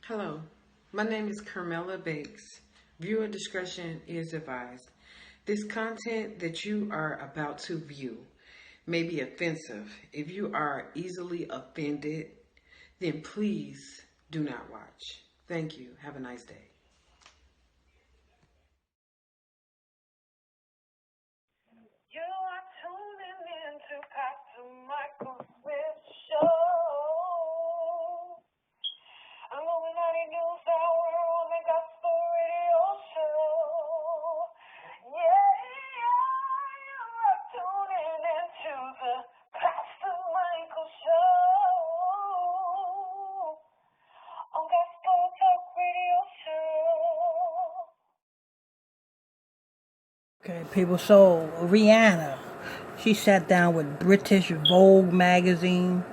Hello, my name is Carmela Bakes. Viewer discretion is advised. This content that you are about to view may be offensive. If you are easily offended, then please do not watch. Thank you. Have a nice day. You are tuning in to Pastor Michael Smith Show. I'm Illuminati News Hour on the Gospel Radio Show. Yeah, you are tuning into the Pastor Michael Show on Gospel Talk Radio Show. Okay, people. So Rihana, she sat down with British Vogue magazine.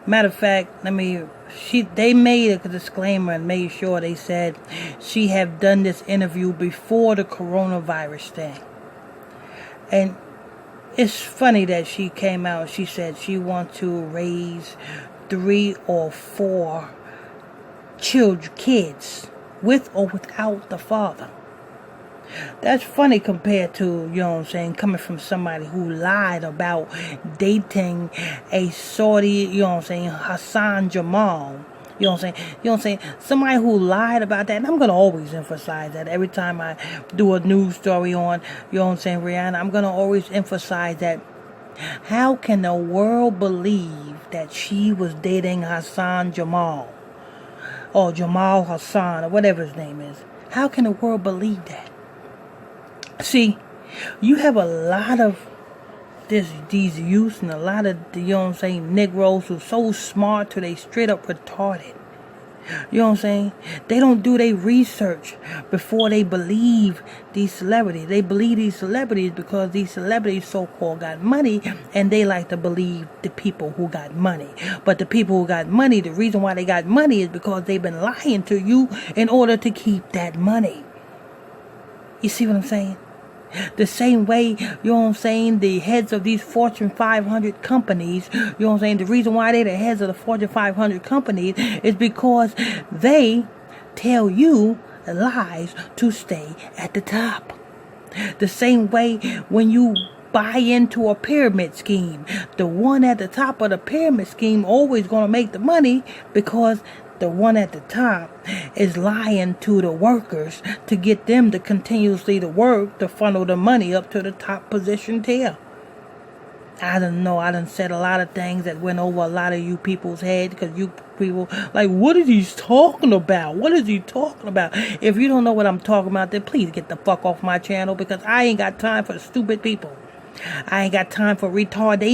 Matter of fact, they made a disclaimer and made sure they said she had done this interview before the coronavirus thing. And it's funny that she came out. She said she wants to raise 3 or 4 kids with or without the father. That's funny compared to, coming from somebody who lied about dating a Saudi, Hassan Jamal. Somebody who lied about that. And I'm going to always emphasize that every time I do a news story on, Rihana, I'm going to always emphasize that. How can the world believe that she was dating Hassan Jamal? Or Jamal Hassan, or whatever his name is? How can the world believe that? See, you have a lot of these youths and a lot of Negroes who are so smart till they straight up retarded. They don't do their research before they believe these celebrities. They believe these celebrities because these celebrities so-called got money, and they like to believe the people who got money. But the people who got money, the reason why they got money is because they've been lying to you in order to keep that money. You see what I'm saying? The same way, the heads of these Fortune 500 companies, the reason why they're the heads of the Fortune 500 companies is because they tell you lies to stay at the top. The same way when you buy into a pyramid scheme, the one at the top of the pyramid scheme always going to make the money because the one at the top is lying to the workers to get them to continuously to work to funnel the money up to the top position tier. I done said a lot of things that went over a lot of you people's heads because you people like, what is he talking about? What is he talking about? If you don't know what I'm talking about, then please get the fuck off my channel because I ain't got time for stupid people. I ain't got time for retarded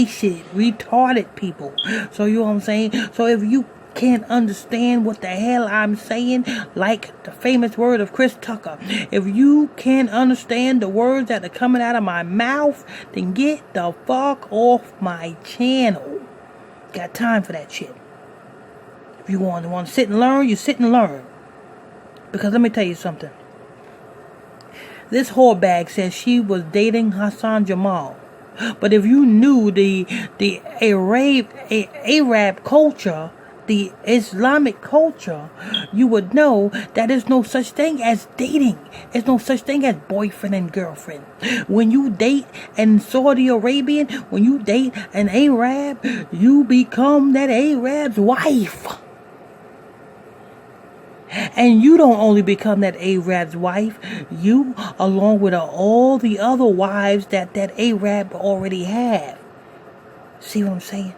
people. So you know what I'm saying? So if you can't understand what the hell I'm saying, like the famous word of Chris Tucker, if you can't understand the words that are coming out of my mouth, then get the fuck off my channel. Got time for that shit. If you want to sit and learn, you sit and learn. Because let me tell you something. This whore bag says she was dating Hassan Jamal. But if you knew the Arab culture, the Islamic culture, you would know that there's no such thing as dating. There's no such thing as boyfriend and girlfriend. When you date an Saudi Arabian, when you date an Arab, you become that Arab's wife. And you don't only become that Arab's wife, you, along with all the other wives that Arab already have. See what I'm saying?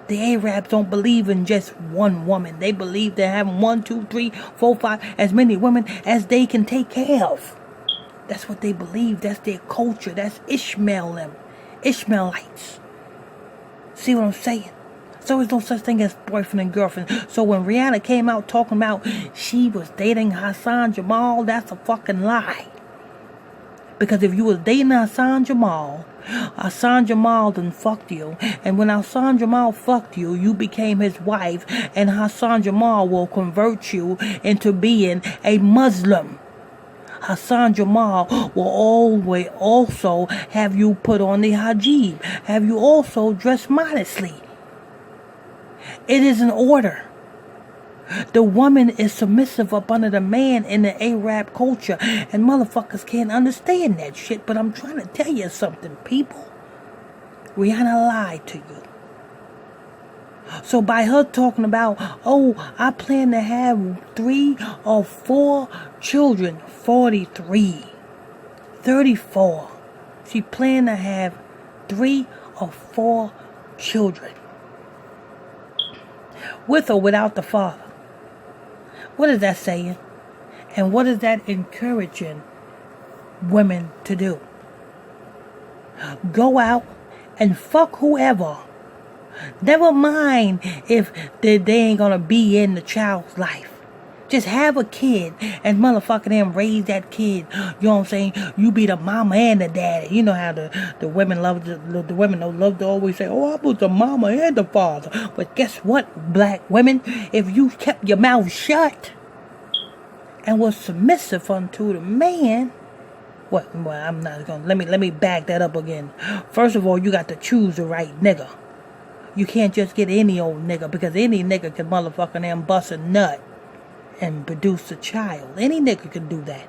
The Arabs don't believe in just one woman. They believe they have 1, 2, 3, 4, 5, as many women as they can take care of. That's what they believe. That's their culture. That's Ishmaelites. See what I'm saying? So there's no such thing as boyfriend and girlfriend. So when Rihana came out talking about she was dating Hassan Jamal, that's a fucking lie. Because if you was dating Hassan Jamal done fucked you. And when Hassan Jamal fucked you, you became his wife. And Hassan Jamal will convert you into being a Muslim. Hassan Jamal will always also have you put on the hijab. Have you also dress modestly. It is an order. The woman is submissive up under the man in the Arab culture. And motherfuckers can't understand that shit. But I'm trying to tell you something, people. Rihana lied to you. So by her talking about, oh, I plan to have 3 or 4 children, 43, 34. She planned to have 3 or 4 children. With or without the father. What is that saying? And what is that encouraging women to do? Go out and fuck whoever. Never mind if they ain't gonna be in the child's life. Just have a kid and motherfucking them raise that kid. You know what I'm saying? You be the mama and the daddy. You know how the women love the women love to always say, oh, I was the mama and the father. But guess what, black women? If you kept your mouth shut and was submissive unto the man, well, I'm not gonna let me back that up again. First of all, you got to choose the right nigga. You can't just get any old nigga, because any nigga can motherfucking them bust a nut and produce a child. Any nigga can do that.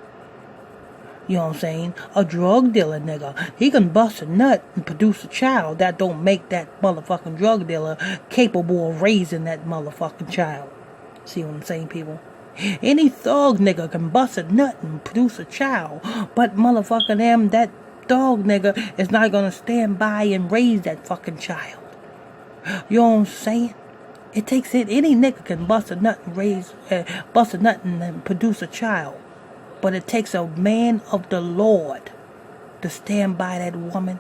You know what I'm saying? A drug dealer nigga, he can bust a nut and produce a child. That don't make that motherfucking drug dealer capable of raising that motherfucking child. See what I'm saying, people? Any thug nigga can bust a nut and produce a child, but motherfucking them, that thug nigga is not gonna stand by and raise that fucking child. You know what I'm saying? It takes it. Any nigga can bust a nut and bust a nut and produce a child, but it takes a man of the Lord to stand by that woman,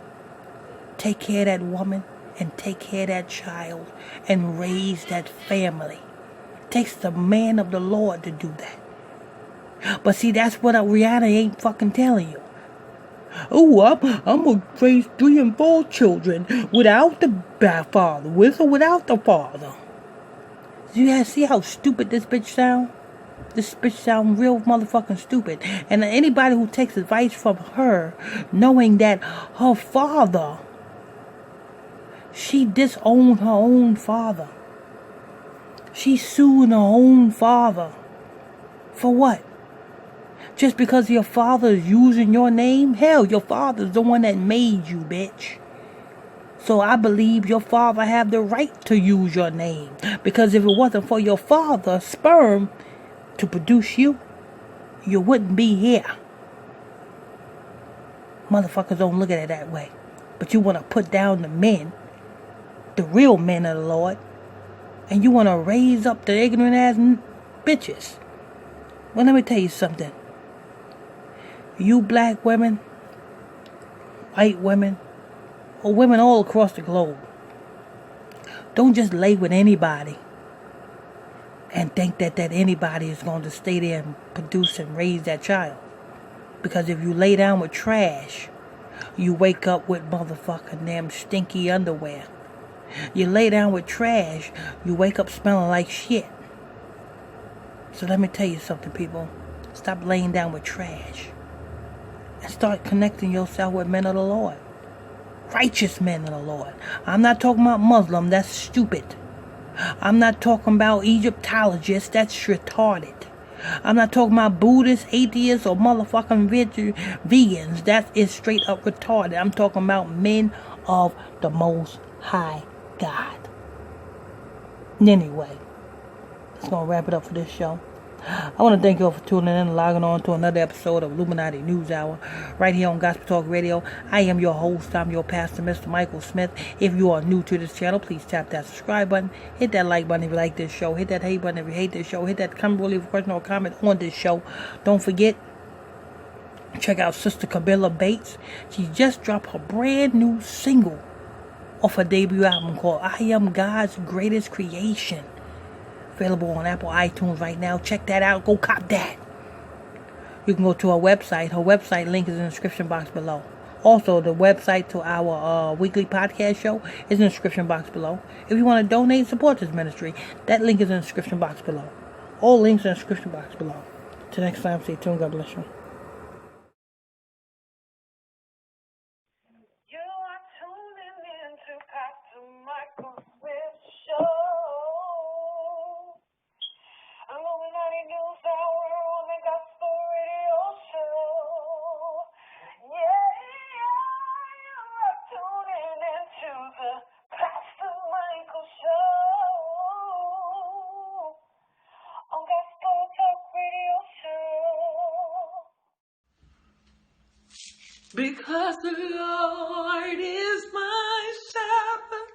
take care of that woman, and take care of that child, and raise that family. It takes the man of the Lord to do that. But see, that's what Rihana ain't fucking telling you. Oh, I'm gonna raise 3 and 4 children without the father, with or without the father. You guys see how stupid this bitch sound? This bitch sound real motherfucking stupid. And anybody who takes advice from her, knowing that her father, she disowned her own father. She sued her own father. For what? Just because your father is using your name? Hell, your father's the one that made you, bitch. So I believe your father have the right to use your name. Because if it wasn't for your father's sperm to produce you, you wouldn't be here. Motherfuckers don't look at it that way. But you want to put down the men, the real men of the Lord, and you want to raise up the ignorant ass bitches. Well, let me tell you something. You black women, white women, or women all across the globe, don't just lay with anybody and think that anybody is going to stay there and produce and raise that child. Because if you lay down with trash, you wake up with motherfucking damn stinky underwear. You lay down with trash, you wake up smelling like shit. So let me tell you something, people. Stop laying down with trash. And start connecting yourself with men of the Lord. Righteous men of the Lord. I'm not talking about Muslim, that's stupid. I'm not talking about Egyptologists, that's retarded. I'm not talking about Buddhists, atheists, or motherfucking vegans. That is straight up retarded. I'm talking about men of the Most High God. Anyway, that's going to wrap it up for this show. I want to thank you all for tuning in and logging on to another episode of Illuminati News Hour right here on Gospel Talk Radio. I am your host. I'm your pastor, Mr. Michael Smith. If you are new to this channel, please tap that subscribe button. Hit that like button if you like this show. Hit that hate button if you hate this show. Hit that comment, leave a question or comment on this show. Don't forget, check out Sister Camilla Bates. She just dropped her brand new single off her debut album called I Am God's Greatest Creation. Available on Apple iTunes right now. Check that out. Go cop that. You can go to her website. Her website link is in the description box below. Also, the website to our weekly podcast show is in the description box below. If you want to donate and support this ministry, that link is in the description box below. All links in the description box below. Till next time, stay tuned. God bless you. You are tuning in to Pastor Michael Smith Show. because the Lord is my shepherd,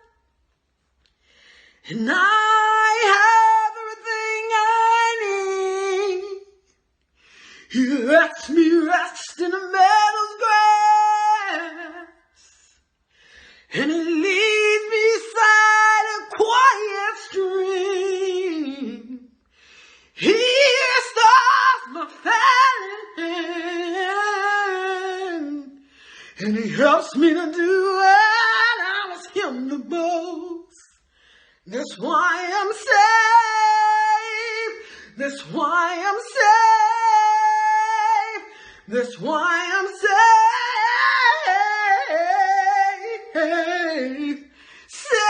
and I have everything I need. He lets me rest in the meadow's grass, and He leads me beside a quiet stream. He restores my failing hand, and He helps me to do what I was Him the most. That's why I'm saved. That's why I'm saved. That's why I'm saved. Saved.